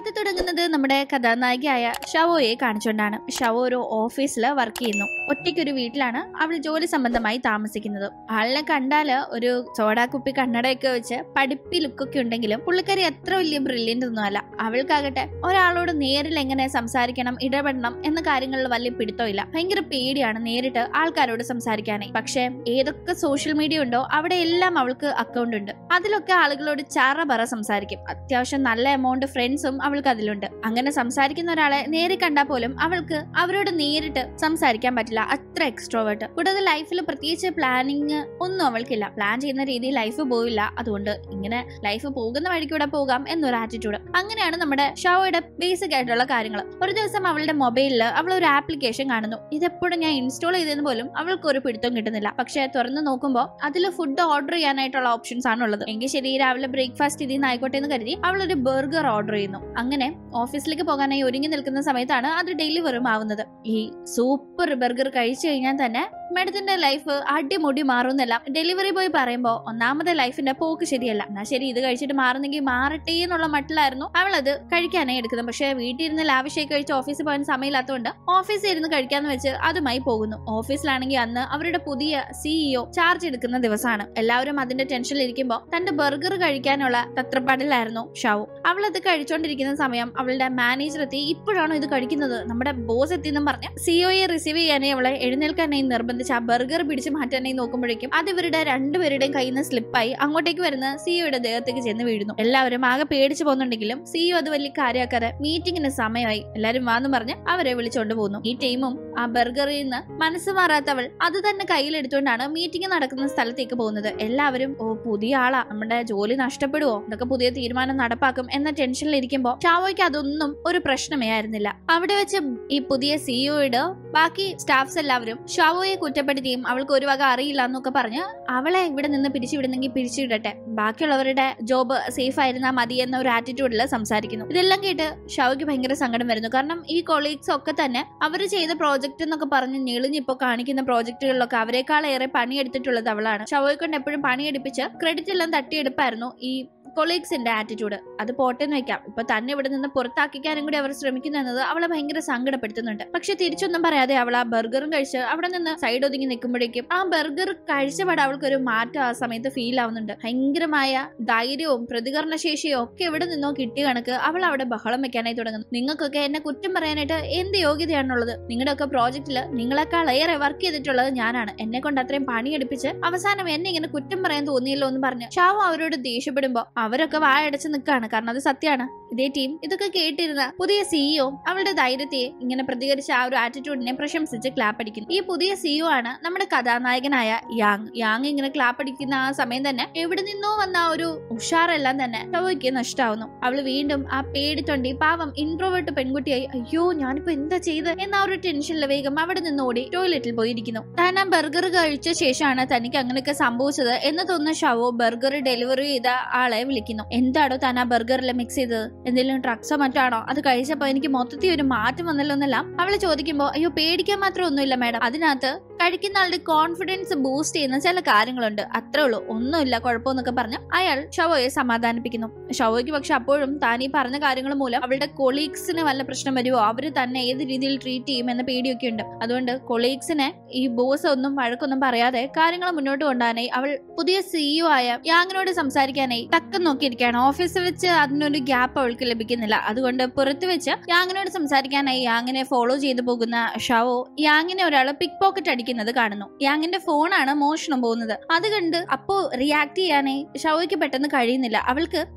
കഥ തുടങ്ങുന്നത് നമ്മുടെ കഥാനായികയായ ഷവോയെ കാണിച്ചുകൊണ്ടാണ്. ഷവോ ഒരു ഓഫീസിൽ വർക്ക് ചെയ്യുന്നു. ഒറ്റയ്ക്കൊരു വീട്ടിലാണ് അവൾ ജോലി സംബന്ധമായി താമസിക്കുന്നത്. ആളിനെ കണ്ടാല് ഒരു സോഡാ കുപ്പി കണ്ണടയൊക്കെ വെച്ച് പഠിപ്പി ലുക്കൊക്കെ ഉണ്ടെങ്കിലും പുള്ളിക്കാരി അത്ര വലിയ ബ്രില്യന്റ് ഒന്നുമല്ല. അവൾക്കാകട്ടെ ഒരാളോട് നേരിൽ എങ്ങനെ സംസാരിക്കണം, ഇടപെടണം എന്ന കാര്യങ്ങളിൽ വലിയ പിടുത്തമില്ല. ഭയങ്കര പേടിയാണ് നേരിട്ട് ആൾക്കാരോട് സംസാരിക്കാനായി. പക്ഷെ ഏതൊക്കെ സോഷ്യൽ മീഡിയ ഉണ്ടോ അവിടെ എല്ലാം അവൾക്ക് അക്കൗണ്ട് ഉണ്ട്. അതിലൊക്കെ ആളുകളോട് ചറ പറ സംസാരിക്കും. അത്യാവശ്യം നല്ല എമൗണ്ട് ഫ്രണ്ട്സും അവൾക്ക് അതിലുണ്ട്. അങ്ങനെ സംസാരിക്കുന്ന ഒരാളെ നേരെ കണ്ടാൽ പോലും അവൾക്ക് അവരോട് നേരിട്ട് സംസാരിക്കാൻ പറ്റില്ല. അത്ര എക്സ്ട്രോവേർട്ട്. കൂടുതൽ ലൈഫിൽ പ്രത്യേകിച്ച് പ്ലാനിങ് ഒന്നും അവൾക്കില്ല. പ്ലാൻ ചെയ്യുന്ന രീതിയിൽ ലൈഫ് പോവില്ല. അതുകൊണ്ട് ഇങ്ങനെ ലൈഫ് പോകുന്ന വഴിക്കൂടെ പോകാം എന്നൊരു ആറ്റിറ്റ്യൂഡ്. അങ്ങനെയാണ് നമ്മുടെ ഷവോയുടെ ബേസിക് ആയിട്ടുള്ള കാര്യങ്ങൾ. ഒരു ദിവസം അവളുടെ മൊബൈലിൽ അവൾ ഒരു ആപ്ലിക്കേഷൻ കാണുന്നു. ഇതെപ്പോഴും ഞാൻ ഇൻസ്റ്റാൾ ചെയ്തതിന് പോലും അവൾക്ക് ഒരു പിടുത്തം കിട്ടുന്നില്ല. പക്ഷെ തുറന്നു നോക്കുമ്പോൾ അതിൽ ഫുഡ് ഓർഡർ ചെയ്യാനായിട്ടുള്ള ഓപ്ഷൻസ് ആണ് ഉള്ളത്. എങ്കിൽ ശരി, രാവിലെ ബ്രേക്ക്ഫാസ്റ്റ് ഇതിൽ നിന്ന് ആയിക്കോട്ടെ എന്ന് കരുതി അവൾ ഒരു ബർഗർ ഓർഡർ ചെയ്യുന്നു. അങ്ങനെ ഓഫീസിലേക്ക് പോകാനായി ഒരുങ്ങി നിൽക്കുന്ന സമയത്താണ് അത് ഡെലിവറും ആവുന്നത്. ഈ സൂപ്പർ ബർഗർ കഴിച്ചു കഴിഞ്ഞാൽ തന്നെ മേഡത്തിന്റെ ലൈഫ് അടിമുടി മാറുന്നെല്ലാം ഡെലിവറി ബോയ് പറയുമ്പോ ഒന്നാമത്തെ ലൈഫിന്റെ പോക്ക് ശരിയല്ല. എന്നാ ശരി, ഇത് കഴിച്ചിട്ട് മാറുന്നെങ്കിൽ മാറട്ടെ എന്നുള്ള മട്ടിലായിരുന്നു അവൾ അത് കഴിക്കാനായി എടുക്കുന്നത്. പക്ഷെ വീട്ടിൽ ഇരുന്ന് ലാവിഷായി കഴിച്ച് ഓഫീസിൽ പോകാൻ സമയമില്ലാത്തതുകൊണ്ട് ഓഫീസിൽ ഇരുന്ന് കഴിക്കാന്ന് വെച്ച് അതുമായി പോകുന്നു. ഓഫീസിലാണെങ്കിൽ അന്ന് അവരുടെ പുതിയ CEO ചാർജ് എടുക്കുന്ന ദിവസമാണ്. എല്ലാവരും അതിന്റെ ടെൻഷനിൽ ഇരിക്കുമ്പോ തന്റെ ബർഗർ കഴിക്കാനുള്ള തത്രപ്പാടിലായിരുന്നു ഷവോ. അവൾ അത് കഴിച്ചോണ്ടിരിക്കുന്ന സമയം അവളുടെ മാനേജർ എത്തി. ഇപ്പോഴാണോ ഇത് കഴിക്കുന്നത്, നമ്മുടെ ബോസ് എത്തിയെന്നും പറഞ്ഞ് CEOയെ റിസീവ് ചെയ്യാനായി അവളെ എഴുന്നേൽക്കാനായി നിർബന്ധിച്ച് ആ ബർഗർ പിടിച്ച് മാറ്റാനായി നോക്കുമ്പോഴേക്കും അത് ഇവരുടെ രണ്ടുപേരുടെയും കയ്യിൽ നിന്ന് സ്ലിപ്പായി അങ്ങോട്ടേക്ക് വരുന്ന CEOയുടെ ദേഹത്തേക്ക് ചെന്ന് വീഴുന്നു. എല്ലാവരും ആകെ പേടിച്ചു പോകുന്നുണ്ടെങ്കിലും CEO അത് വലിയ കാര്യമാക്കാതെ മീറ്റിംഗിന് സമയമായി എല്ലാരും വാന്ന് പറഞ്ഞ് അവരെ വിളിച്ചോണ്ട് പോകുന്നു. ഈ ടീമും ആ ബർഗറിൽ നിന്ന് മനസ്സ് മാറാത്തവൾ അത് തന്നെ കയ്യിലെടുത്തുകൊണ്ടാണ് മീറ്റിംഗ് നടക്കുന്ന സ്ഥലത്തേക്ക് പോകുന്നത്. എല്ലാവരും പുതിയ ആളാ, നമ്മുടെ ജോലി നഷ്ടപ്പെടുവോ, ഇതൊക്കെ പുതിയ തീരുമാനം നടപ്പാക്കും എന്ന ടെൻഷനിൽ ഇരിക്കുമ്പോൾ ഷവോയ്ക്ക് അതൊന്നും ഒരു പ്രശ്നമേ ആയിരുന്നില്ല. അവിടെ വെച്ച് ഈ പുതിയ CEOയുടെ ബാക്കി സ്റ്റാഫ്സ് എല്ലാവരും ഷവോയെ കുറ്റപ്പെടുത്തിയും അവൾക്ക് ഒരു വക അറിയില്ല എന്നൊക്കെ പറഞ്ഞ് അവളെ ഇവിടെ നിന്ന് പിരിച്ചുവിടുന്നെങ്കിൽ പിരിച്ചുവിടട്ടെ, ബാക്കിയുള്ളവരുടെ ജോബ് സേഫ് ആയിരുന്നാൽ മതി എന്ന ഒരു ആറ്റിറ്റ്യൂഡിൽ സംസാരിക്കുന്നു. ഇതെല്ലാം കേട്ട് ഷവോയ്ക്ക് ഭയങ്കര സങ്കടം വരുന്നു. കാരണം ഈ കൊളീഗ്സ് ഒക്കെ തന്നെ അവർ ചെയ്ത പ്രോജക്റ്റ് എന്നൊക്കെ പറഞ്ഞ് ഞെളിഞ്ഞിപ്പോ കാണിക്കുന്ന പ്രോജക്റ്റുകളിലൊക്കെ അവരെക്കാളേറെ പണിയെടുത്തിട്ടുള്ളത് അവളാണ്. ഷവോയെ കൊണ്ട് എപ്പോഴും പണിയെടുപ്പിച്ച് ക്രെഡിറ്റ് എല്ലാം തട്ടിയെടുപ്പായിരുന്നു ഈ കൊളീഗ്സിന്റെ ആറ്റിറ്റ്യൂഡ്. അത് പോട്ടെന്ന് വെക്കാം. ഇപ്പൊ തന്നെ ഇവിടെ നിന്ന് പുറത്താക്കിക്കാനും കൂടി അവർ ശ്രമിക്കുന്നു എന്നത് അവളെ ഭയങ്കര സങ്കടപ്പെടുത്തുന്നുണ്ട്. പക്ഷെ തിരിച്ചൊന്നും പറയാതെ അവൾ ആ ബർഗറും കഴിച്ച് അവിടെ നിന്ന് സൈഡ് ഒതുങ്ങി നിൽക്കുമ്പോഴേക്കും ആ ബർഗർ കഴിച്ചപാട് അവൾക്കൊരു മാറ്റം ആ സമയത്ത് ഫീൽ ആവുന്നുണ്ട്. ഭയങ്കരമായ ധൈര്യവും പ്രതികരണശേഷിയും ഒക്കെ എവിടെ നിന്നോ കിട്ടിയ കണക്ക് അവൾ അവിടെ ബഹളം വെക്കാനായി തുടങ്ങുന്നു. നിങ്ങൾക്കൊക്കെ എന്നെ കുറ്റം പറയാനായിട്ട് എന്ത് യോഗ്യതയാണുള്ളത്? നിങ്ങളുടെ ഒക്കെ പ്രോജക്റ്റില് നിങ്ങളെക്കാൾ ഏറെ വർക്ക് ചെയ്തിട്ടുള്ളത് ഞാനാണ്. എന്നെ കൊണ്ട് അത്രയും പണിയെടുപ്പിച്ച് അവസാനം എന്നെ ഇങ്ങനെ കുറ്റം പറയാൻ തോന്നിയല്ലോ എന്ന് പറഞ്ഞ് ഷാവോ അവരോട് ദേഷ്യപ്പെടുമ്പോ അവരൊക്കെ വായടച്ച് നിൽക്കാണ്. കാരണം അത് സത്യമാണ്. ഇതേ ടീം ഇതൊക്കെ കേട്ടിരുന്ന പുതിയ CEO അവളുടെ ധൈര്യത്തെ ഇങ്ങനെ പ്രതികരിച്ച ആ ഒരു ആറ്റിറ്റ്യൂഡിനെ പ്രശംസിച്ച് ക്ലാപ്പ് അടിക്കുന്നു. ഈ പുതിയ CEO ആണ് നമ്മുടെ കഥാനായകനായ യാങ്. ഇങ്ങനെ ക്ലാപ്പ് അടിക്കുന്ന ആ സമയം തന്നെ എവിടെ നിന്നോ വന്ന ആ ഒരു ഉഷാറെല്ലാം തന്നെ ഷവോയ്ക്ക് നഷ്ടമാവുന്നു. അവള് വീണ്ടും ആ പേടിത്തൊണ്ടി പാവം ഇൻട്രോവേർട്ട് പെൺകുട്ടിയായി അയ്യോ ഞാനിപ്പോ എന്താ ചെയ്ത് എന്ന ഒരു ടെൻഷനിൽ വേഗം അവിടെ നിന്ന് ഓടി ടോയ്ലറ്റിൽ പോയിരിക്കുന്നു. താൻ ആ ബർഗർ കഴിച്ച ശേഷമാണ് തനിക്ക് അങ്ങനെയൊക്കെ സംഭവിച്ചത് എന്ന് തോന്നുന്ന ഷവോ ബർഗർ ഡെലിവറി ചെയ്ത ആളെ വിളിക്കുന്നു. എന്താണോ താൻ ആ ബർഗറിൽ മിക്സ് ചെയ്തത്, എന്തെങ്കിലും ഡ്രഗ്സോ മറ്റാണോ, അത് കഴിച്ചപ്പോ എനിക്ക് മൊത്തത്തിൽ ഒരു മാറ്റം വന്നല്ലോ എന്നെല്ലാം അവള് ചോദിക്കുമ്പോ അയ്യോ പേടിക്കാൻ മാത്രം ഒന്നുമില്ല മാഡം, അതിനകത്ത് കഴിക്കുന്ന ആളുടെ കോൺഫിഡൻസ് ബൂസ്റ്റ് ചെയ്യുന്ന ചില കാര്യങ്ങളുണ്ട്, അത്രേ ഉള്ളൂ, ഒന്നുമില്ല കുഴപ്പമെന്നൊക്കെ പറഞ്ഞ് അയാൾ ഷവോയെ സമാധാനിപ്പിക്കുന്നു. ഷവോയ്ക്ക് പക്ഷെ അപ്പോഴും താൻ ഈ പറഞ്ഞ കാര്യങ്ങൾ മൂലം അവളുടെ കൊളീഗ്സിന് വല്ല പ്രശ്നം വരുമോ, അവര് തന്നെ ഏത് രീതിയിൽ ട്രീറ്റ് ചെയ്യും എന്ന പേടിയൊക്കെ ഉണ്ട്. അതുകൊണ്ട് കൊളീഗ്സിനെ ഈ ബോസ് ഒന്നും വഴക്കൊന്നും പറയാതെ കാര്യങ്ങൾ മുന്നോട്ട് കൊണ്ടുപോകാനായി അവൾ പുതിയ CEO ആയ യാങ്ങിനോട് സംസാരിക്കാനായി തക്കം നോക്കിയിരിക്കുകയാണ്. ഓഫീസിൽ വെച്ച് അതിനൊരു ഗ്യാപ്പ് അവൾക്ക് ലഭിക്കുന്നില്ല. അതുകൊണ്ട് പുറത്ത് വെച്ച് യാങ്ങിനോട് സംസാരിക്കാനായി യാങ്ങിനെ ഫോളോ ചെയ്തു പോകുന്ന ഷവോ യാങ്ങിനെ ഒരാൾ പിക് പോക്കറ്റ് അടിക്കുന്നത് കാണുന്നു. യാങ്ങിന്റെ ഫോണാണ് മോഷണം പോകുന്നത്. അത് കണ്ട് അപ്പോ റിയാക്ട് ചെയ്യാനായി ഷവോയ്ക്ക് പെട്ടെന്ന് കഴിയുന്നില്ല.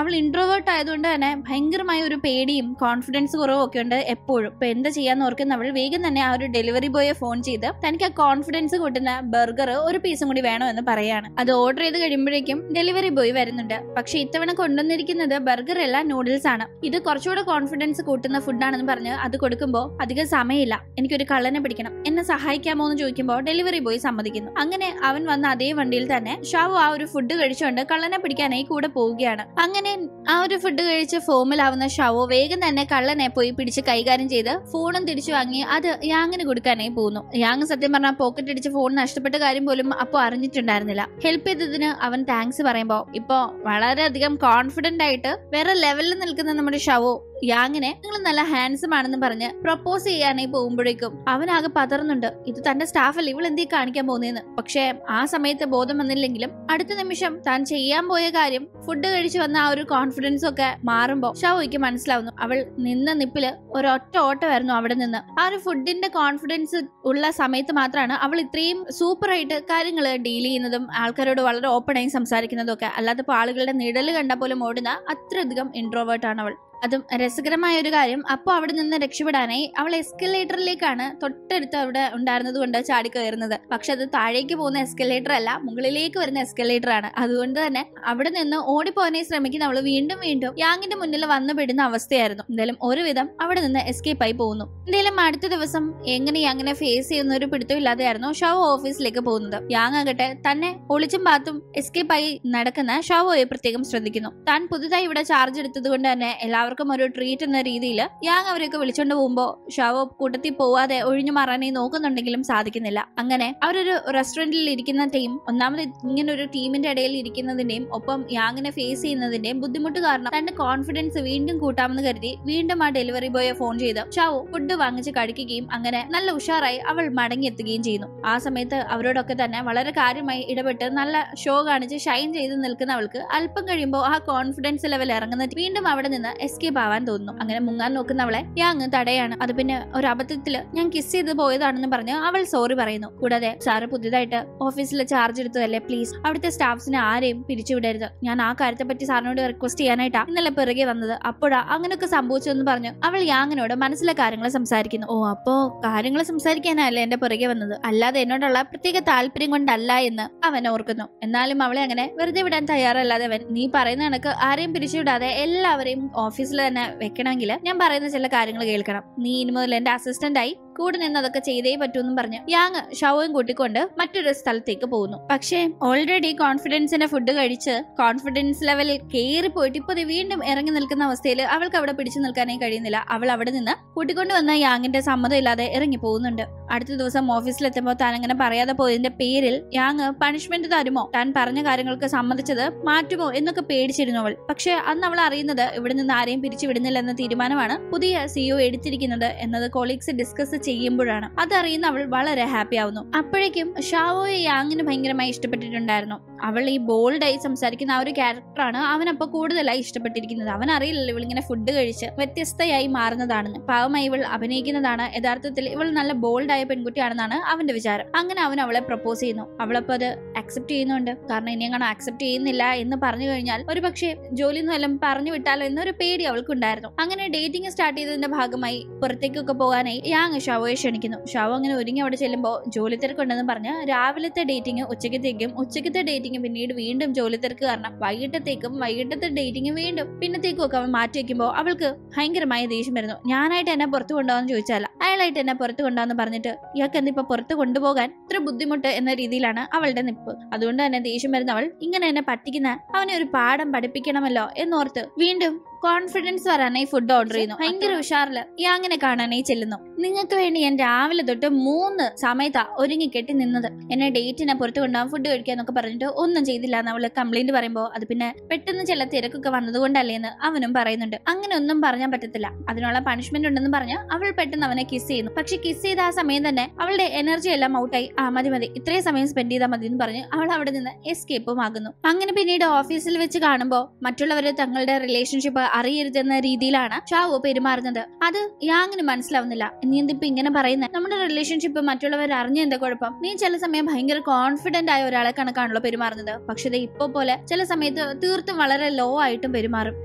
അവൾ ഇൻട്രോവേർട്ട് ആയതുകൊണ്ട് തന്നെ ഭയങ്കരമായ ഒരു പേടിയും കോൺഫിഡൻസ് കുറവും ഒക്കെ ഉണ്ട് എപ്പോഴും. ഇപ്പൊ എന്താ ചെയ്യാന്ന് ഓർക്കുന്ന അവൾ വേഗം തന്നെ ആ ഒരു ഡെലിവറി ബോയെ ഫോൺ ചെയ്ത് തനിക്ക് ആ കോൺഫിഡൻസ് കൂട്ടുന്ന ബർഗർ ഒരു പീസും കൂടി വേണോ എന്ന് പറയാണ്. അത് ഓർഡർ ചെയ്ത് കഴിയുമ്പോഴേക്കും ഡെലിവറി ബോയ് വരുന്നുണ്ട്. പക്ഷെ ഇത്തവണ കൊണ്ടുവന്നിരിക്കുന്നത് ബർഗർ അല്ല, നൂഡിൽസ് ആണ്. ഇത് കുറച്ചുകൂടെ കോൺഫിഡൻസ് കൂട്ടുന്ന ഫുഡാണെന്ന് പറഞ്ഞ് അത് കൊടുക്കുമ്പോൾ അധികം സമയമില്ല, എനിക്കൊരു കള്ളനെ പിടിക്കണം, എന്നെ സഹായിക്കാമോ എന്ന് ചോദിക്കുമ്പോൾ ഡെലിവറി ബോയ് സമ്മതിക്കുന്നു. അങ്ങനെ അവൻ വന്ന അതേ വണ്ടിയിൽ തന്നെ ഷാവു ആ ഒരു ഫുഡ് കഴിച്ചുകൊണ്ട് കള്ളനെ പിടിക്കാനായി കൂടെ പോവുകയാണ്. അങ്ങനെ ആ ഒരു ഫുഡ് കഴിച്ച് ഫോമിലാവുന്ന ഷാവു വേഗം തന്നെ കള്ളനെ പോയി പിടിച്ച് കൈകാര്യം ചെയ്ത് ഫോണും തിരിച്ചു വാങ്ങി അത് യാങ്ങിന് കൊടുക്കാനായി പോകുന്നു. യാങ് സത്യം പറഞ്ഞാൽ പോക്കറ്റ് അടിച്ച് ഫോൺ നഷ്ടപ്പെട്ട കാര്യം പോലും അപ്പൊ അറിഞ്ഞിട്ടുണ്ടായിരുന്നില്ല. ഹെൽപ്പ് ചെയ്തതിന് അവൻ താങ്ക്സ് പറയുമ്പോ ഇപ്പൊ വളരെയധികം കോൺഫിഡന്റ് ആയിട്ട് വേറെ ലെവലിൽ നിൽക്കുന്ന നമ്മുടെ ഷവോ യാങ്ങിനെ നിങ്ങൾ നല്ല ഹാൻസം ആണെന്ന് പറഞ്ഞ് പ്രപ്പോസ് ചെയ്യാനായി പോകുമ്പോഴേക്കും അവനാകെ പതറുന്നുണ്ട്. ഇത് തന്റെ സ്റ്റാഫല്ലേ, ഇവൾ എന്തേ കാണിക്കാൻ പോകുന്നതെന്ന്. പക്ഷെ ആ സമയത്ത് ബോധം വന്നില്ലെങ്കിലും അടുത്ത നിമിഷം താൻ ചെയ്യാൻ പോയ കാര്യം ഫുഡ് കഴിച്ചു വന്ന ആ ഒരു കോൺഫിഡൻസ് ഒക്കെ മാറുമ്പോ ഷാവോയ്ക്ക് മനസ്സിലാവുന്നു അവൾ നിന്ന നിപ്പില് ഒരൊറ്റ ഓട്ടമായിരുന്നു അവിടെ നിന്ന്. ആ ഒരു ഫുഡിന്റെ കോൺഫിഡൻസ് ഉള്ള സമയത്ത് മാത്രമാണ് അവൾ ഇത്രയും സൂപ്പറായിട്ട് കാര്യങ്ങൾ ഡീൽ ചെയ്യുന്നതും ആൾക്കാരോട് വളരെ ഓപ്പൺ ആയി സംസാരിക്കുന്നതും ഒക്കെ. അല്ലാത്തപ്പോ ആളുകളുടെ നിഴല് കണ്ട പോലും ഓടുന്ന അത്രയധികം ഇൻട്രോവേർട്ട് ആണ് അവൾ. അതും രസകരമായ ഒരു കാര്യം, അപ്പോൾ അവിടെ നിന്ന് രക്ഷപ്പെടാനായി അവൾ എസ്കലേറ്ററിലേക്കാണ് തൊട്ടടുത്ത് അവിടെ ഉണ്ടായിരുന്നത് കൊണ്ട് ചാടി കയറുന്നത്. പക്ഷെ അത് താഴേക്ക് പോകുന്ന എസ്കലേറ്റർ അല്ല, മുകളിലേക്ക് വരുന്ന എസ്കലേറ്റർ ആണ്. അതുകൊണ്ട് തന്നെ അവിടെ നിന്ന് ഓടിപ്പോകാനായി ശ്രമിക്കുന്ന അവൾ വീണ്ടും വീണ്ടും യാങ്ങിന്റെ മുന്നിൽ വന്നു പെടുന്ന അവസ്ഥയായിരുന്നു. എന്തായാലും ഒരുവിധം അവിടെ നിന്ന് എസ്കേപ്പ് ആയി പോകുന്നു. എന്തായാലും അടുത്ത ദിവസം എങ്ങനെ യാങ്ങിനെ ഫേസ് ചെയ്യുന്ന ഒരു പിടുത്തം ഇല്ലാതെയായിരുന്നു ഷാവോ ഓഫീസിലേക്ക് പോകുന്നത്. യാങ് ആകട്ടെ തന്നെ ഒളിച്ചും പാത്തും എസ്കേപ്പ് ആയി നടക്കുന്ന ഷാവോയെ പ്രത്യേകം ശ്രദ്ധിക്കുന്നു. താൻ പുതുതായി ഇവിടെ ചാർജ് എടുത്തത് കൊണ്ട് തന്നെ എല്ലാവർക്കും ഒരു ട്രീറ്റ് എന്ന രീതിയിൽ യാങ് അവരെയൊക്കെ വിളിച്ചോണ്ട് പോകുമ്പോ ഷാവോ കൂട്ടത്തിൽ പോവാതെ ഒഴിഞ്ഞു മാറാനായി നോക്കുന്നുണ്ടെങ്കിലും സാധിക്കുന്നില്ല. അങ്ങനെ അവരൊരു റെസ്റ്റോറന്റിൽ ഇരിക്കുന്ന ടീം ഒന്നാമത് ഇങ്ങനെ ഒരു ടീമിന്റെ ഇടയിൽ ഇരിക്കുന്നതിന്റെയും ഒപ്പം യാങ്ങിനെ ഫേസ് ചെയ്യുന്നതിന്റെയും ബുദ്ധിമുട്ട് കാരണം തന്റെ കോൺഫിഡൻസ് വീണ്ടും കൂട്ടാമെന്ന് കരുതി വീണ്ടും ആ ഡെലിവറി ബോയെ ഫോൺ ചെയ്ത് ഷാവോ ഫുഡ് വാങ്ങിച്ച് കഴിക്കുകയും അങ്ങനെ നല്ല ഉഷാറായി അവൾ മടങ്ങിയെത്തുകയും ചെയ്യുന്നു. ആ സമയത്ത് അവരോടൊക്കെ തന്നെ വളരെ കാര്യമായി ഇടപെട്ട് നല്ല ഷോ കാണിച്ച് ഷൈൻ ചെയ്ത് നിൽക്കുന്ന അവൾക്ക് അല്പം കഴിയുമ്പോൾ ആ കോൺഫിഡൻസ് ലെവൽ ഇറങ്ങുന്ന വീണ്ടും അവിടെ നിന്ന് എസ്കേപ്പ് ആവാൻ തോന്നുന്നു. അങ്ങനെ മുങ്ങാൻ നോക്കുന്നവളെ യാങ് തടയാണ്. അത് പിന്നെ ഒരു അബദ്ധത്തില് ഞാൻ കിസ് ചെയ്ത് പോയതാണെന്ന് പറഞ്ഞ് അവൾ സോറി പറയുന്നു. കൂടാതെ സാറ് പുതിയതായിട്ട് ഓഫീസിൽ ചാർജ് എടുത്തതല്ലേ, പ്ലീസ് അവിടുത്തെ സ്റ്റാഫ്സിനെ ആരെയും പിരിച്ചുവിടരുത്. ഞാൻ ആ കാര്യത്തെ പറ്റി സാറിനോട് റിക്വസ്റ്റ് ചെയ്യാനായിട്ടാ ഇന്നലെ പിറകെ വന്നത്. അപ്പോഴാ അങ്ങനെയൊക്കെ സംഭവിച്ചതെന്ന് പറഞ്ഞു അവൾ യാങ്ങിനോട് മനസ്സിലെ കാര്യങ്ങൾ സംസാരിക്കുന്നു. ഓ, അപ്പോ കാര്യങ്ങൾ സംസാരിക്കാനല്ലേ എന്റെ പിറകെ വന്നത്, അല്ലാതെ എന്നോടുള്ള പ്രത്യേക താല്പര്യം കൊണ്ടല്ല എന്ന് അവൻ ഓർക്കുന്നു. എന്നാലും അവളെ അങ്ങനെ വെറുതെ വിടാൻ തയ്യാറല്ലാതെ അവൻ നീ പറയുന്ന കണക്ക് ആരെയും പിരിച്ചുവിടാതെ എല്ലാവരെയും ഓഫീസിൽ തന്നെ വെക്കണമെങ്കിൽ ഞാൻ പറയുന്ന ചില കാര്യങ്ങൾ കേൾക്കണം. നീ ഇനി മുതൽ എന്റെ അസിസ്റ്റന്റ് ആയി കൂടെ നിന്ന് അതൊക്കെ ചെയ്തേ പറ്റൂന്നും പറഞ്ഞ് യാങ് ഷാവോയും കൂട്ടിക്കൊണ്ട് മറ്റൊരു സ്ഥലത്തേക്ക് പോകുന്നു. പക്ഷേ ഓൾറെഡി കോൺഫിഡൻസിന്റെ ഫുഡ് കഴിച്ച് കോൺഫിഡൻസ് ലെവൽ കയറി പോയിട്ട് ഇപ്പൊ വീണ്ടും ഇറങ്ങി നിൽക്കുന്ന അവസ്ഥയിൽ അവൾക്ക് അവിടെ പിടിച്ചു നിൽക്കാനേ കഴിയുന്നില്ല. അവൾ അവിടെ നിന്ന് കൂട്ടിക്കൊണ്ട് വന്ന യാങ്ങിന്റെ സമ്മതം ഇല്ലാതെ ഇറങ്ങി പോകുന്നുണ്ട്. അടുത്ത ദിവസം ഓഫീസിലെത്തുമ്പോൾ താൻ അങ്ങനെ പറയാതെ പോയതിന്റെ പേരിൽ യാങ് പണിഷ്മെന്റ് തരുമോ, താൻ പറഞ്ഞ കാര്യങ്ങൾക്ക് സമ്മതിച്ചത് മാറ്റുമോ എന്നൊക്കെ പേടിച്ചിരുന്നു അവൾ. പക്ഷെ അന്ന് അവൾ അറിയുന്നത് ഇവിടെ നിന്ന് ആരെയും പിരിച്ചുവിടുന്നില്ല എന്ന തീരുമാനമാണ് പുതിയ സിഇഒ എടുത്തിരിക്കുന്നത് എന്നത് കോളീഗ്സ് ഡിസ്കസ് ചെയ്യുമ്പോഴാണ്. അതറിയുന്ന അവൾ വളരെ ഹാപ്പി ആവുന്നു. അപ്പോഴേക്കും ഷാവോയെ യാങ്ങിന് ഭയങ്കരമായി ഇഷ്ടപ്പെട്ടിട്ടുണ്ടായിരുന്നു. അവൾ ഈ ബോൾഡായി സംസാരിക്കുന്ന ആ ഒരു ക്യാരക്ടറാണ് അവനപ്പോ കൂടുതലായി ഇഷ്ടപ്പെട്ടിരിക്കുന്നത്. അവൻ അറിയില്ലല്ലോ ഇവളിങ്ങനെ ഫുഡ് കഴിച്ച് വ്യത്യസ്തയായി മാറുന്നതാണെന്ന്. പാവമായി ഇവൾ അഭിനയിക്കുന്നതാണ്. യഥാർത്ഥത്തിൽ ഇവൾ നല്ല ബോൾഡായ പെൺകുട്ടിയാണെന്നാണ് അവന്റെ വിചാരം. അങ്ങനെ അവൻ അവളെ പ്രപ്പോസ് ചെയ്യുന്നു. അവളപ്പോ അത് അക്സെപ്റ്റ് ചെയ്യുന്നുണ്ട്. കാരണം ഇനി അങ്ങനെ അക്സെപ്റ്റ് ചെയ്യുന്നില്ല എന്ന് പറഞ്ഞു കഴിഞ്ഞാൽ ഒരു പക്ഷേ ജോലി എല്ലാം പറഞ്ഞു വിട്ടാലോ എന്നൊരു പേടി അവൾക്കുണ്ടായിരുന്നു. അങ്ങനെ ഡേറ്റിംഗ് സ്റ്റാർട്ട് ചെയ്തതിന്റെ ഭാഗമായി പുറത്തേക്കൊക്കെ പോകാനായി യാങ് ഷാവോയെ ക്ഷണിക്കുന്നു. ഷാവോ അങ്ങനെ ഒരുങ്ങി അവിടെ ചെല്ലുമ്പോൾ ജോലി തിരക്കുണ്ടെന്ന് പറഞ്ഞ് രാവിലത്തെ ഡേറ്റിംഗ് ഉച്ചക്കത്തേക്കും, ഉച്ചക്കത്തെ ഡേറ്റിംഗ് പിന്നീട് വീണ്ടും ജോലി തിരക്ക് കാരണം വൈകിട്ടത്തേക്കും, വൈകിട്ടത്തെ ഡേറ്റിംഗ് വീണ്ടും പിന്നത്തേക്കും ഒക്കെ അവൻ മാറ്റി വെക്കുമ്പോൾ അവൾക്ക് ഭയങ്കരമായ ദേഷ്യം വരുന്നു. ഞാനായിട്ട് എന്നെ പുറത്ത് കൊണ്ടുപോകാന്ന് ചോദിച്ചാൽ അയാളായിട്ട് എന്നെ പുറത്ത് കൊണ്ടുപോകാന്ന് പറഞ്ഞിട്ട് ഇയാൾക്ക് എന്തിപ്പോ പുറത്ത് കൊണ്ടുപോകാൻ ഇത്ര ബുദ്ധിമുട്ട് എന്ന രീതിയിലാണ് അവളുടെ നിപ്പ്. അതുകൊണ്ട് തന്നെ ദേഷ്യം വരുന്ന അവൾ ഇങ്ങനെ എന്നെ പറ്റിക്കുന്ന അവനെ ഒരു പാഠം പഠിപ്പിക്കണമല്ലോ എന്നോർത്ത് വീണ്ടും കോൺഫിഡൻസ് വരാനായി ഫുഡ് ഓർഡർ ചെയ്യുന്നു. ഭയങ്കര ഉഷാറില് യാങ്ങിനെ കാണാനായി ചെല്ലുന്നു. നിങ്ങൾക്ക് വേണ്ടി ഞാൻ രാവിലെ തൊട്ട് 3 സമയത്താ ഒരുങ്ങി കെട്ടി നിന്നത്. എന്നെ ഡേറ്റിനെ പുറത്ത് കൊണ്ടുപോകാൻ ഫുഡ് കഴിക്കാന്നൊക്കെ പറഞ്ഞിട്ട് ഒന്നും ചെയ്തില്ല എന്ന് അവള് കംപ്ലൈന്റ് പറയുമ്പോ അത് പിന്നെ പെട്ടെന്ന് ചില തിരക്കൊക്കെ വന്നതുകൊണ്ടല്ലേന്ന് അവനും പറയുന്നുണ്ട്. അങ്ങനെ ഒന്നും പറഞ്ഞാൻ പറ്റത്തില്ല, അതിനുള്ള പണിഷ്മെന്റ് ഉണ്ടെന്ന് പറഞ്ഞ് അവൾ പെട്ടെന്ന് അവനെ കിസ് ചെയ്യുന്നു. പക്ഷെ കിസ് ചെയ്ത ആ സമയം തന്നെ അവളുടെ എനർജി എല്ലാം ഔട്ടായി. മതി മതി, ഇത്രയും സമയം സ്പെൻഡ് ചെയ്താൽ മതി എന്ന് പറഞ്ഞ് അവൾ അവിടെ നിന്ന് എസ്കേപ്പും ആകുന്നു. അങ്ങനെ പിന്നീട് ഓഫീസിൽ വെച്ച് കാണുമ്പോൾ മറ്റുള്ളവര് തങ്ങളുടെ റിലേഷൻഷിപ്പ് അറിയരുതെന്ന രീതിയിലാണ് ഷാവോ പെരുമാറുന്നത്. അത് യാങ്ങിന് മനസ്സിലാവുന്നില്ല. നീ എന്തിപ്പോ ഇങ്ങനെ പറയുന്നത്? നമ്മുടെ റിലേഷൻഷിപ്പ് മറ്റുള്ളവർ അറിഞ്ഞ എന്താ കുഴപ്പം? നീ ചില സമയം ഭയങ്കര കോൺഫിഡന്റ് ആയ ഒരാളെ കണക്കാണല്ലോ പെരുമാറുന്നത്. പക്ഷെ ഇപ്പൊ പോലെ ചില സമയത്ത് തീർത്തും വളരെ ലോ ആയിട്ടും പെരുമാറും.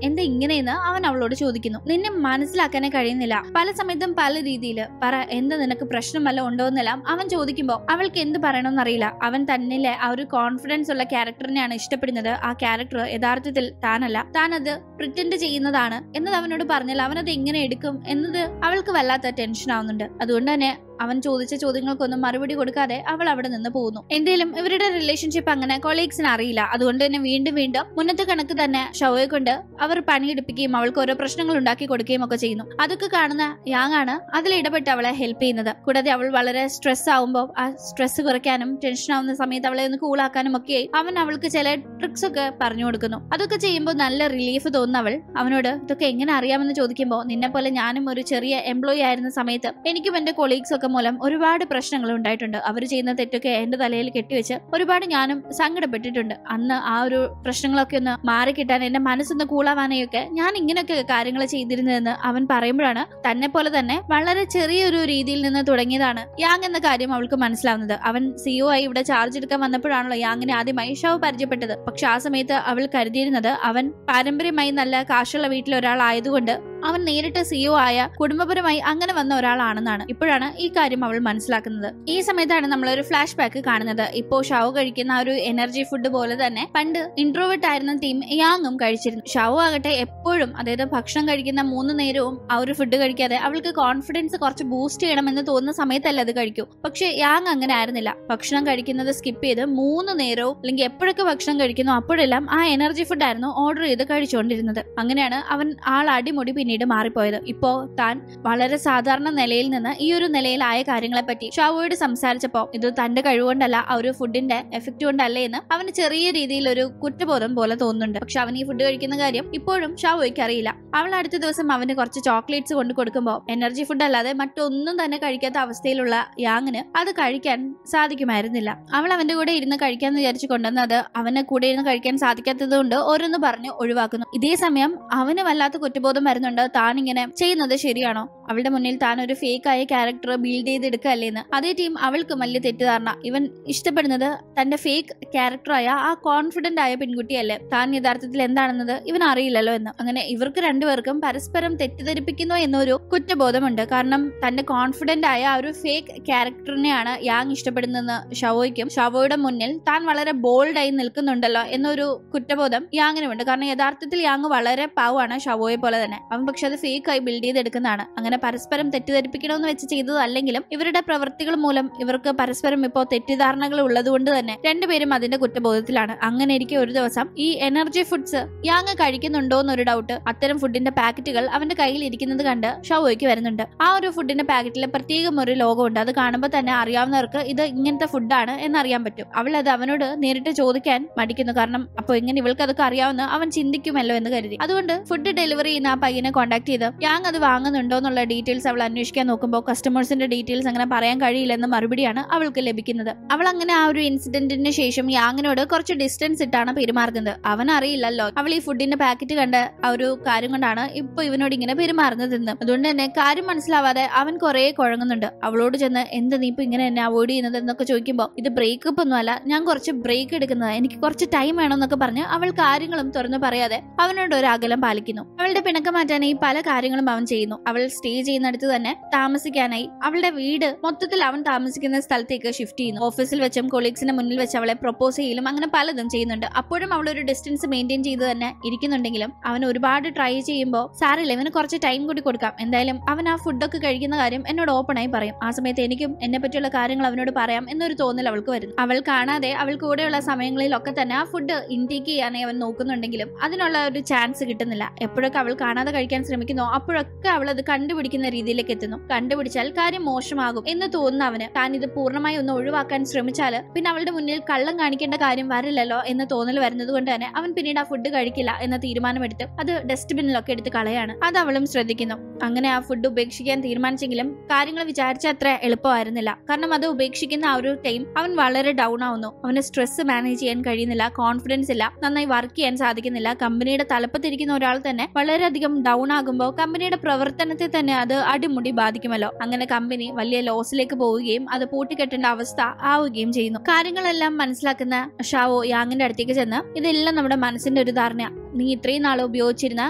എന്താ ഇങ്ങനെയെന്ന് അവൻ അവളോട് ചോദിക്കുന്നു. നിന്നെ മനസ്സിലാക്കാനേ കഴിയുന്നില്ല, പല സമയത്തും പല രീതിയിൽ പറ, എന്താ നിനക്ക് പ്രശ്നം വല്ല ഉണ്ടോ എന്നെല്ലാം അവൻ ചോദിക്കുമ്പോൾ അവൾക്ക് എന്ത് പറയണമെന്നറിയില്ല. അവൻ തന്നിലെ ആ ഒരു കോൺഫിഡൻസ് ഉള്ള ക്യാരക്ടറിനെയാണ് ഇഷ്ടപ്പെടുന്നത്. ആ ക്യാരക്ടർ യഥാർത്ഥത്തിൽ താനല്ല, താൻ അത് പ്രിറ്റൻഡ് ചെയ്യുന്നതാണ് എന്നത് അവനോട് പറഞ്ഞാൽ അവനത് എങ്ങനെ എടുക്കും എന്നത് അവൾക്ക് വല്ലാത്ത ടെൻഷൻ ആവുന്നുണ്ട്. അതുകൊണ്ട് തന്നെ അവൻ ചോദിച്ച ചോദ്യങ്ങൾക്കൊന്നും മറുപടി കൊടുക്കാതെ അവൾ അവിടെ നിന്ന് പോകുന്നു. എന്തേലും ഇവരുടെ റിലേഷൻഷിപ്പ് അങ്ങനെ കൊളീഗ്സിന് അറിയില്ല. അതുകൊണ്ട് തന്നെ വീണ്ടും വീണ്ടും മുന്നത്തെ കണക്ക് തന്നെ ഷവോയെ കൊണ്ട് അവർ പണിയെടുപ്പിക്കുകയും അവൾക്ക് ഓരോ പ്രശ്നങ്ങൾ ഉണ്ടാക്കി കൊടുക്കുകയും ഒക്കെ ചെയ്യുന്നു. അതൊക്കെ കാണുന്ന യാങ് ആണ് അതിൽ ഇടപെട്ട് അവളെ ഹെൽപ്പ് ചെയ്യുന്നത്. കൂടാതെ അവൾ വളരെ സ്ട്രെസ് ആവുമ്പോൾ ആ സ്ട്രെസ് കുറയ്ക്കാനും ടെൻഷൻ ആവുന്ന സമയത്ത് അവളെ ഒന്ന് കൂളാക്കാനും ഒക്കെ അവൻ അവൾക്ക് ചില ട്രിക്സ് ഒക്കെ പറഞ്ഞു കൊടുക്കുന്നു. അതൊക്കെ ചെയ്യുമ്പോൾ നല്ല റിലീഫ് തോന്നുന്ന അവനോട് ഇതൊക്കെ എങ്ങനെ അറിയാമെന്ന് ചോദിക്കുമ്പോൾ, നിന്നെ പോലെ ഞാനും ഒരു ചെറിയ എംപ്ലോയി ആയിരുന്ന സമയത്ത് എനിക്കും എന്റെ കൊളീഗ്സ് ഒക്കെ മൂലം ഒരുപാട് പ്രശ്നങ്ങൾ ഉണ്ടായിട്ടുണ്ട്. അവർ ചെയ്യുന്ന തെറ്റൊക്കെ എന്റെ തലയിൽ കെട്ടിവെച്ച് ഒരുപാട് ഞാനും സങ്കടപ്പെട്ടിട്ടുണ്ട്. അന്ന് ആ ഒരു പ്രശ്നങ്ങളൊക്കെ ഒന്ന് മാറിക്കിട്ടാൻ എന്റെ മനസ്സൊന്ന് കൂളാവാനെയൊക്കെ ഞാൻ ഇങ്ങനെയൊക്കെ കാര്യങ്ങൾ ചെയ്തിരുന്നതെന്ന് അവൻ പറയുമ്പോഴാണ് തന്നെ പോലെ തന്നെ വളരെ ചെറിയൊരു രീതിയിൽ നിന്ന് തുടങ്ങിയതാണ് യാങ് എന്ന കാര്യം അവൾക്ക് മനസ്സിലാവുന്നത്. അവൻ സിഇഒ ആയി ഇവിടെ ചാർജ് എടുക്കാൻ വന്നപ്പോഴാണല്ലോ യാങ്ങിനെ ആദ്യമായി ഷവ് പരിചയപ്പെട്ടത്. പക്ഷെ ആ സമയത്ത് അവൾ കരുതിയിരുന്നത് അവൻ പാരമ്പര്യമായി നല്ല കാശുള്ള വീട്ടിലെ ഒരാളായതുകൊണ്ട് അവൻ നേരിട്ട് സിഇഒ ആയ കുടുംബപരമായി അങ്ങനെ വന്ന ഒരാളാണെന്നാണ്. ഇപ്പോഴാണ് ഈ കാര്യം അവൾ മനസ്സിലാക്കുന്നത്. ഈ സമയത്താണ് നമ്മളൊരു ഫ്ലാഷ് ബാക്ക് കാണുന്നത്. ഇപ്പോ ഷാവോ കഴിക്കുന്ന ഒരു എനർജി ഫുഡ് പോലെ തന്നെ പണ്ട് ഇൻട്രോവേർട്ട് ആയിരുന്ന ടീം യാങ്ങും കഴിച്ചിരുന്നു. ഷാവോ ആകട്ടെ എപ്പോഴും, അതായത് ഭക്ഷണം കഴിക്കുന്ന 3 നേരവും ആ ഒരു ഫുഡ് കഴിക്കാതെ അവൾക്ക് കോൺഫിഡൻസ് കുറച്ച് ബൂസ്റ്റ് ചെയ്യണമെന്ന് തോന്നുന്ന സമയത്തല്ല അത് കഴിക്കൂ. പക്ഷെ യാങ് അങ്ങനെ ആയിരുന്നില്ല. ഭക്ഷണം കഴിക്കുന്നത് സ്കിപ്പ് ചെയ്ത് 3 നേരവും അല്ലെങ്കിൽ എപ്പോഴൊക്കെ ഭക്ഷണം കഴിക്കുന്നു അപ്പോഴെല്ലാം ആ എനർജി ഫുഡ് ആയിരുന്നു ഓർഡർ ചെയ്ത് കഴിച്ചുകൊണ്ടിരുന്നത്. അങ്ങനെയാണ് അവൻ അടിമുടി പിന്നീട് മാറിപ്പോയത്. ഇപ്പോ താൻ വളരെ സാധാരണ നിലയിൽ നിന്ന് ഈ ഒരു നിലയിലായ കാര്യങ്ങളെ പറ്റി ഷാവോയോട് സംസാരിച്ചപ്പോ ഇത് തന്റെ കഴിവുകൊണ്ടല്ല, ആ ഒരു ഫുഡിന്റെ എഫക്ട് കൊണ്ടല്ലേ എന്ന് അവന് ചെറിയ രീതിയിൽ ഒരു കുറ്റബോധം പോലെ തോന്നുന്നുണ്ട്. പക്ഷെ അവൻ ഈ ഫുഡ് കഴിക്കുന്ന കാര്യം ഇപ്പോഴും ഷാവോയ്ക്ക് അറിയില്ല. അവൾ അടുത്ത ദിവസം അവന് കുറച്ച് ചോക്ലേറ്റ്സ് കൊണ്ട് കൊടുക്കുമ്പോൾ എനർജി ഫുഡ് അല്ലാതെ മറ്റൊന്നും തന്നെ കഴിക്കാത്ത അവസ്ഥയിലുള്ള യാങ്ങിന് അത് കഴിക്കാൻ സാധിക്കുമായിരുന്നില്ല. അവൾ അവന്റെ കൂടെ ഇരുന്ന് കഴിക്കാന്ന് വിചാരിച്ചു കൊണ്ടുവന്നത് അവന് കൂടെ ഇരുന്ന് കഴിക്കാൻ സാധിക്കാത്തത് കൊണ്ട് ഓരോന്ന് പറഞ്ഞ് ഒഴിവാക്കുന്നു. ഇതേ സമയം അവന് വല്ലാത്ത കുറ്റബോധം വരുന്നുണ്ട്. താൻ ഇങ്ങനെ ചെയ്യുന്നത് ശരിയാണോ? അവളുടെ മുന്നിൽ താൻ ഒരു ഫേക്ക് ആയ ക്യാരക്ടർ ബിൽഡ് ചെയ്തെടുക്കല്ലേന്ന്. അതേ ടീം അവൾക്ക് വലിയ തെറ്റിദ്ധാരണ. ഇവൻ ഇഷ്ടപ്പെടുന്നത് തന്റെ ഫേക്ക് ക്യാരക്ടറായ ആ കോൺഫിഡന്റ് ആയ പെൺകുട്ടിയല്ലേ, താൻ യഥാർത്ഥത്തിൽ എന്താണെന്നത് ഇവൻ അറിയില്ലല്ലോ എന്ന്. അങ്ങനെ ഇവർക്ക് രണ്ടുപേർക്കും പരസ്പരം തെറ്റിദ്ധരിപ്പിക്കുന്നു എന്നൊരു കുറ്റബോധമുണ്ട്. കാരണം തന്റെ കോൺഫിഡന്റ് ആയ ആ ഒരു ഫേക്ക് ക്യാരക്ടറിനെയാണ് യാങ് ഇഷ്ടപ്പെടുന്നതെന്ന് ഷവോയ്ക്കും ഷവോയുടെ മുന്നിൽ താൻ വളരെ ബോൾഡായി നിൽക്കുന്നുണ്ടല്ലോ എന്നൊരു കുറ്റബോധം യാങ്ങിനുമുണ്ട്. കാരണം യഥാർത്ഥത്തിൽ യാങ് വളരെ പാവാണ് ഷവോയെ പോലെ തന്നെ. അവൻ പക്ഷെ അത് ഫേക്ക് ആയി ബിൽഡ് ചെയ്തെടുക്കുന്നതാണ്. അങ്ങനെ പരസ്പരം തെറ്റിദ്ധരിപ്പിക്കണമെന്ന് വെച്ച് ചെയ്തതല്ലെങ്കിലും ഇവരുടെ പ്രവൃത്തികൾ മൂലം ഇവർക്ക് പരസ്പരം ഇപ്പോൾ തെറ്റിദ്ധാരണകൾ ഉള്ളതുകൊണ്ട് തന്നെ രണ്ടുപേരും അതിന്റെ കുറ്റബോധത്തിലാണ്. അങ്ങനെ ഇരിക്കെ ഒരു ദിവസം ഈ എനർജി ഫുഡ്സ് യാങ് കഴിക്കുന്നുണ്ടോ എന്നൊരു ഡൗട്ട് അത്തരം ഫുഡിന്റെ പാക്കറ്റുകൾ അവന്റെ കയ്യിൽ ഇരിക്കുന്നത് കണ്ട് ഷവോയ്ക്ക് വരുന്നുണ്ട്. ആ ഒരു ഫുഡിന്റെ പാക്കറ്റിൽ പ്രത്യേകം ഒരു ലോഗോ ഉണ്ട്. അത് കാണുമ്പോൾ തന്നെ അറിയാവുന്നവർക്ക് ഇത് ഇങ്ങനത്തെ ഫുഡാണ് എന്നറിയാൻ പറ്റും. അവൾ അത് അവനോട് നേരിട്ട് ചോദിക്കാൻ മടിക്കുന്നു. കാരണം അപ്പൊ എങ്ങനെ ഇവൾക്ക് അതൊക്കെ അറിയാവുന്ന അവൻ ചിന്തിക്കുമല്ലോ എന്ന് കരുതി. അതുകൊണ്ട് ഫുഡ് ഡെലിവറി ചെയ്യുന്ന ആ പയ്യനെ കോൺടാക്ട് ചെയ്ത് യാങ് അത് വാങ്ങുന്നുണ്ടോ എന്നുള്ള ഡീറ്റെയിൽസ് അവൾ അന്വേഷിക്കാൻ നോക്കുമ്പോൾ കസ്റ്റമേഴ്സിന്റെ ഡീറ്റെയിൽസ് അങ്ങനെ പറയാൻ കഴിയില്ലെന്ന മറുപടിയാണ് അവൾക്ക് ലഭിക്കുന്നത്. അവൾ അങ്ങനെ ആ ഒരു ഇൻസിഡന്റിന് ശേഷം യാങ്ങിനോട് കുറച്ച് ഡിസ്റ്റൻസ് ഇട്ടാണ് പെരുമാറുന്നത്. അവൻ അറിയില്ലല്ലോ അവൾ ഈ ഫുഡിന്റെ പാക്കറ്റ് കണ്ട ആ ഒരു കാര്യം കൊണ്ടാണ് ഇപ്പൊ ഇവനോട് ഇങ്ങനെ പെരുമാറുന്നതെന്ന്. അതുകൊണ്ട് തന്നെ കാര്യം മനസ്സിലാവാതെ അവൻ കുറെ കുഴങ്ങുന്നുണ്ട്. അവളോട് ചെന്ന് എന്താ നീ ഇപ്പൊ ഇങ്ങനെ എന്നെ അവോയ്ഡ് ചെയ്യുന്നത് എന്നൊക്കെ ചോദിക്കുമ്പോൾ ഇത് ബ്രേക്കപ്പ് ഒന്നും അല്ല, ഞാൻ കുറച്ച് ബ്രേക്ക് എടുക്കുന്നത്, എനിക്ക് കുറച്ച് ടൈം വേണം എന്നൊക്കെ പറഞ്ഞ് അവൾ കാര്യങ്ങളും തുറന്നു പറയാതെ അവനോട് ഒരു അകലം പാലിക്കുന്നു. അവളുടെ പിണക്കം മാറ്റാനായി പല കാര്യങ്ങളും അവൻ ചെയ്യുന്നു. അവൾ സ്റ്റേ ചെയ്യുന്നിടത്ത് തന്നെ താമസിക്കാനായി അവളുടെ വീട് മൊത്തത്തിൽ അവൻ താമസിക്കുന്ന സ്ഥലത്തേക്ക് ഷിഫ്റ്റ് ചെയ്യുന്നു. ഓഫീസിൽ വെച്ചും കൊളീഗ്സിന്റെ മുന്നിൽ വെച്ച് അവളെ പ്രപ്പോസ് ചെയ്യലും അങ്ങനെ പലതും ചെയ്യുന്നുണ്ട്. അപ്പോഴും അവൾ ഒരു ഡിസ്റ്റൻസ് മെയിൻറ്റെയിൻ ചെയ്ത് തന്നെ ഇരിക്കുന്നുണ്ടെങ്കിലും അവൻ ഒരുപാട് ട്രൈ ചെയ്യുമ്പോൾ സാറില്ല, ഇവന് കുറച്ച് ടൈം കൂടി കൊടുക്കാം, എന്തായാലും അവൻ ആ ഫുഡൊക്കെ കഴിക്കുന്ന കാര്യം എന്നോട് ഓപ്പണായി പറയും, ആ സമയത്ത് എനിക്കും എന്നെ പറ്റിയുള്ള കാര്യങ്ങൾ അവനോട് പറയാം എന്നൊരു തോന്നൽ അവൾക്ക് വരുന്നു. അവൾ കാണാതെ അവൾ കൂടെയുള്ള സമയങ്ങളിലൊക്കെ തന്നെ ആ ഫുഡ് ഇൻടേക്ക് ചെയ്യാനായി അവൻ നോക്കുന്നുണ്ടെങ്കിലും അതിനുള്ള ഒരു ചാൻസ് കിട്ടുന്നില്ല. എപ്പോഴൊക്കെ അവൾ കാണാതെ കഴിക്കാൻ ശ്രമിക്കുന്നു അപ്പോഴൊക്കെ അവൾ അത് കണ്ടുപിടിക്കുന്ന രീതിയിലേക്ക് എത്തുന്നു. കണ്ടുപിടിച്ചാൽ കാര്യം മോശമാകും എന്ന് തോന്നുന്ന അവന് താൻ ഇത് പൂർണ്ണമായി ഒന്ന് ഒഴിവാക്കാൻ ശ്രമിച്ചാൽ പിന്നെ അവളുടെ മുന്നിൽ കള്ളം കാണിക്കേണ്ട കാര്യം വരില്ലല്ലോ എന്ന് തോന്നൽ വരുന്നത് കൊണ്ട് തന്നെ അവൻ പിന്നീട് ആ ഫുഡ് കഴിക്കില്ല എന്ന തീരുമാനമെടുത്ത് അത് ഡസ്റ്റ്ബിന്നിലൊക്കെ എടുത്ത് കളയാണ്. അത് അവളും ശ്രദ്ധിക്കുന്നു. അങ്ങനെ ആ ഫുഡ് ഉപേക്ഷിക്കാൻ തീരുമാനിച്ചെങ്കിലും കാര്യങ്ങൾ വിചാരിച്ച അത്ര എളുപ്പമായിരുന്നില്ല. കാരണം അത് ഉപേക്ഷിക്കുന്ന ആ ഒരു ടൈം അവൻ വളരെ ഡൗൺ ആവുന്നു. അവന് സ്ട്രെസ് മാനേജ് ചെയ്യാൻ കഴിയുന്നില്ല, കോൺഫിഡൻസ് ഇല്ല, നന്നായി വർക്ക് ചെയ്യാൻ സാധിക്കുന്നില്ല. കമ്പനിയുടെ തലപ്പത്തിരിക്കുന്ന ഒരാൾ തന്നെ വളരെയധികം ഡൗൺ ആകുമ്പോൾ കമ്പനിയുടെ പ്രവർത്തനത്തെ തന്നെ അത് അടിമുടി ബാധിക്കുമല്ലോ. അങ്ങനെ കമ്പനി വലിയ ലോസിലേക്ക് പോവുകയും അത് പൂട്ടിക്കെട്ടേണ്ട അവസ്ഥ ആവുകയും ചെയ്യുന്നു. കാര്യങ്ങളെല്ലാം മനസ്സിലാക്കുന്ന ഷാവോ യാങ്ങിന്റെ അടുത്തേക്ക് ചെന്ന് ഇതെല്ലാം നമ്മുടെ മനസ്സിന്റെ ഒരു ധാരണ, നീ ഇത്രയും നാൾ ഉപയോഗിച്ചിരുന്ന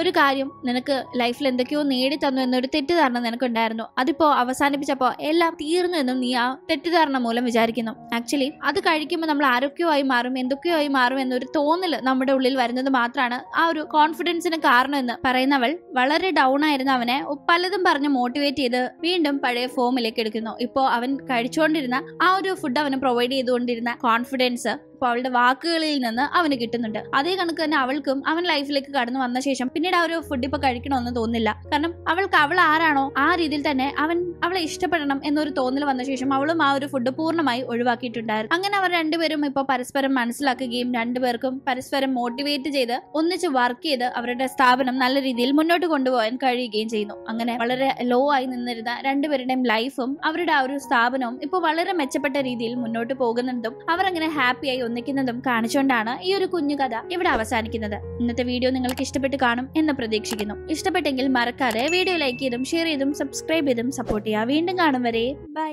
ഒരു കാര്യം നിനക്ക് ലൈഫിൽ എന്തൊക്കെയോ നേടി തന്നു എന്നൊരു തെറ്റിദ്ധാരണ നിനക്കുണ്ടായിരുന്നു. അതിപ്പോ അവസാനിപ്പിച്ചപ്പോ എല്ലാം തീർന്നു എന്നും നീ ആ തെറ്റിദ്ധാരണ മൂലം വിചാരിക്കുന്നു. ആക്ച്വലി അത് കഴിക്കുമ്പോൾ നമ്മൾ ആരൊക്കെയായി മാറും, എന്തൊക്കെയോ ആയി മാറും എന്നൊരു തോന്നൽ നമ്മുടെ ഉള്ളിൽ വരുന്നത് മാത്രമാണ് ആ ഒരു കോൺഫിഡൻസിന് കാരണം എന്ന് പറയുന്നവൾ വളരെ ഡൗൺ ആയിരുന്ന അവനെ പലതും പറഞ്ഞ് മോട്ടിവേറ്റ് ചെയ്ത് വീണ്ടും പഴയ ഫോമിലേക്ക് എടുക്കുന്നു. ഇപ്പോ അവൻ കഴിച്ചുകൊണ്ടിരുന്ന ആ ഒരു ഫുഡ് അവന് പ്രൊവൈഡ് ചെയ്തുകൊണ്ടിരുന്ന കോൺഫിഡൻസ് ഇപ്പൊ അവളുടെ വാക്കുകളിൽ നിന്ന് അവന് കിട്ടുന്നുണ്ട്. അതേ കണക്ക് തന്നെ അവൾക്കും അവൻ ലൈഫിലേക്ക് കടന്നു വന്ന ശേഷം പിന്നീട് ആ ഒരു ഫുഡ് ഇപ്പൊ കഴിക്കണമെന്ന് തോന്നില്ല. കാരണം അവൾ ആരാണോ ആ രീതിയിൽ തന്നെ അവളെ ഇഷ്ടപ്പെടണം എന്നൊരു തോന്നൽ വന്ന ശേഷം അവളും ആ ഒരു ഫുഡ് പൂർണ്ണമായി ഒഴിവാക്കിയിട്ടുണ്ടായിരുന്നു. അങ്ങനെ അവർ രണ്ടുപേരും ഇപ്പൊ പരസ്പരം മനസ്സിലാക്കുകയും രണ്ടുപേർക്കും പരസ്പരം മോട്ടിവേറ്റ് ചെയ്ത് ഒന്നിച്ച് വർക്ക് ചെയ്ത് അവരുടെ സ്ഥാപനം നല്ല രീതിയിൽ മുന്നോട്ട് കൊണ്ടുപോകാൻ കഴിയുകയും ചെയ്യുന്നു. അങ്ങനെ വളരെ ലോ ആയി നിന്നിരുന്ന രണ്ടുപേരുടെയും ലൈഫും അവരുടെ ആ ഒരു സ്ഥാപനവും ഇപ്പൊ വളരെ മെച്ചപ്പെട്ട രീതിയിൽ മുന്നോട്ട് പോകുന്നതും അവർ അങ്ങനെ ഹാപ്പിയായി ഒന്നിക്കുന്നതും കാണിച്ചുകൊണ്ടാണ് ഈ ഒരു കുഞ്ഞു കഥ ഇവിടെ അവസാനിക്കുന്നത്. ഇന്നത്തെ വീഡിയോ നിങ്ങൾക്ക് ഇഷ്ടപ്പെട്ട് കാണും എന്ന് പ്രതീക്ഷിക്കുന്നു. ഇഷ്ടപ്പെട്ടെങ്കിൽ മറക്കാതെ വീഡിയോ ലൈക്ക് ചെയ്തും ഷെയർ ചെയ്തും സബ്സ്ക്രൈബ് ചെയ്തും സപ്പോർട്ട് ചെയ്യുക. വീണ്ടും കാണും വരെ ബൈ.